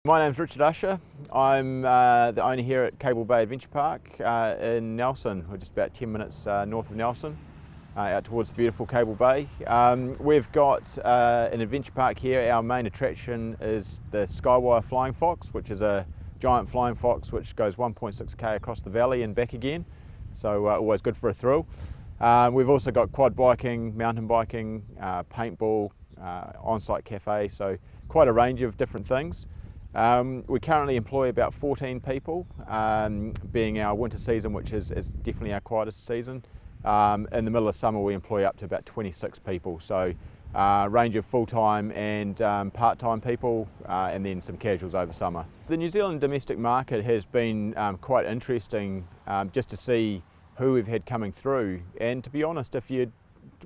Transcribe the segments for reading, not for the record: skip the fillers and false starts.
My name's Richard Ussher. I'm the owner here at Cable Bay Adventure Park in Nelson. We're just about 10 minutes north of Nelson, out towards the beautiful Cable Bay. We've got an adventure park here. Our main attraction is the Skywire Flying Fox, which is a giant flying fox which goes 1.6k across the valley and back again, so always good for a thrill. We've also got quad biking, mountain biking, paintball, on-site cafe, so quite a range of different things. We currently employ about 14 people, being our winter season, which is definitely our quietest season. In the middle of summer we employ up to about 26 people, so a range of full-time and part-time people, and then some casuals over summer. The New Zealand domestic market has been quite interesting, just to see who we've had coming through, and to be honest, if you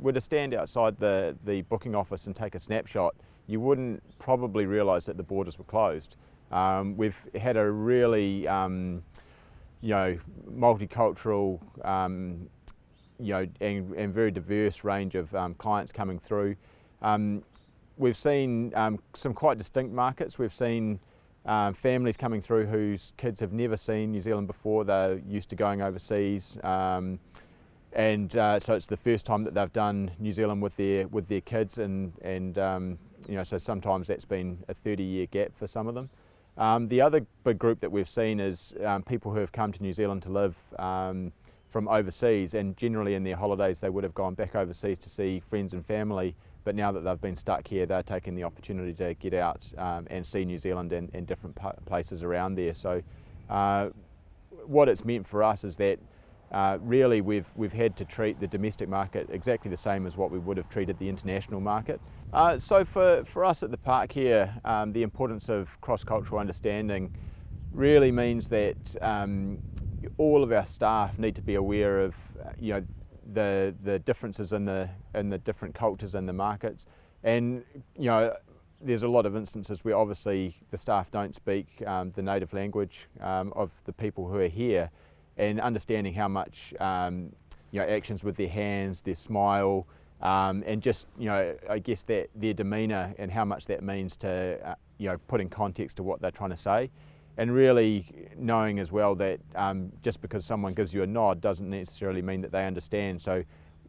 were to stand outside the booking office and take a snapshot, you wouldn't probably realise that the borders were closed. We've had a really multicultural and very diverse range of clients coming through. We've seen some quite distinct markets. We've seen families coming through whose kids have never seen New Zealand before. They're used to going overseas, so it's the first time that they've done New Zealand with their kids, and so sometimes that's been a 30-year gap for some of them. The other big group that we've seen is people who have come to New Zealand to live from overseas, and generally in their holidays they would have gone back overseas to see friends and family, but now that they've been stuck here, they're taking the opportunity to get out and see New Zealand and different places around there. So what it's meant for us is that really we've had to treat the domestic market exactly the same as what we would have treated the international market. So for us at the park here, the importance of cross-cultural understanding really means that all of our staff need to be aware of the differences in the different cultures and the markets, and there's a lot of instances where obviously the staff don't speak the native language of the people who are here, and understanding how much actions with their hands, their smile, and just I guess that their demeanour and how much that means to put in context to what they're trying to say, and really knowing as well that just because someone gives you a nod doesn't necessarily mean that they understand. So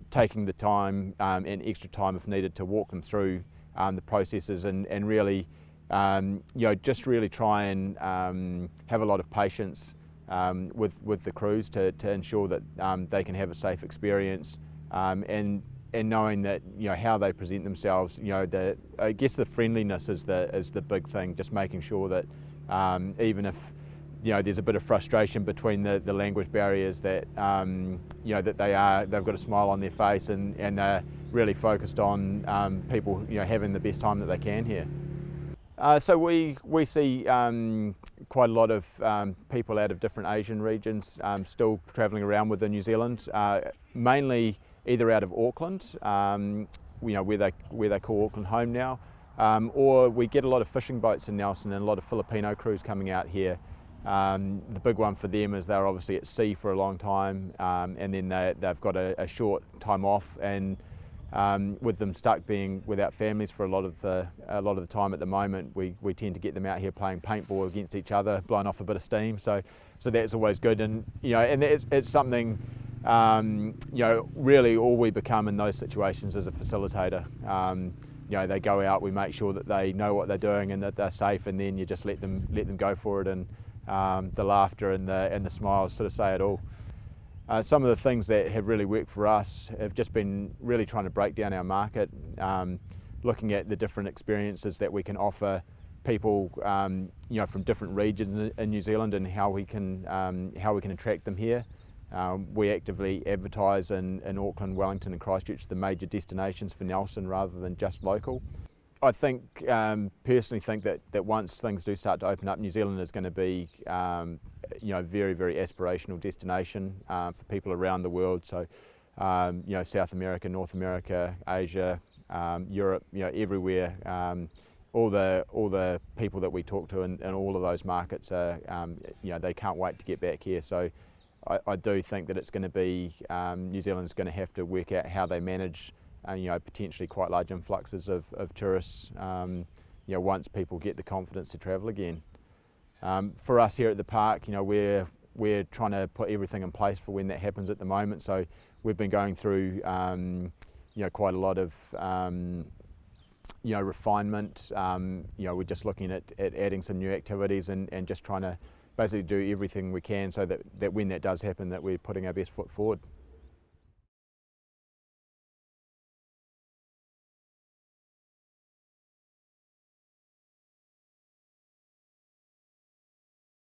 taking the time and extra time if needed to walk them through the processes, and really just really try and have a lot of patience with the crews to ensure that they can have a safe experience, and knowing that how they present themselves, I guess the friendliness is the big thing. Just making sure that even if there's a bit of frustration between the language barriers, that that they've got a smile on their face, and they're really focused on people having the best time that they can here. So we see quite a lot of people out of different Asian regions still travelling around within New Zealand, mainly either out of Auckland, where they call Auckland home now, or we get a lot of fishing boats in Nelson and a lot of Filipino crews coming out here. The big one for them is they're obviously at sea for a long time, and then they've got a short time off, and with them stuck being without families for a lot of the time at the moment, we tend to get them out here playing paintball against each other, blowing off a bit of steam. So that's always good, and and it's something really all we become in those situations is a facilitator. They go out, we make sure that they know what they're doing and that they're safe, and then you just let them go for it, and the laughter and the smiles sort of say it all. Some of the things that have really worked for us have just been really trying to break down our market, looking at the different experiences that we can offer people, from different regions in New Zealand, and how we can attract them here. We actively advertise in Auckland, Wellington and Christchurch, the major destinations for Nelson, rather than just local. I personally think that once things do start to open up, New Zealand is going to be very, very aspirational destination for people around the world. So South America, North America, Asia, Europe, everywhere. All the people that we talk to in all of those markets are, they can't wait to get back here. So I do think that it's going to be, New Zealand's going to have to work out how they manage potentially quite large influxes of tourists once people get the confidence to travel again. For us here at the park, we're trying to put everything in place for when that happens at the moment. So we've been going through quite a lot of refinement. We're just looking at adding some new activities and just trying to basically do everything we can so that when that does happen, that we're putting our best foot forward.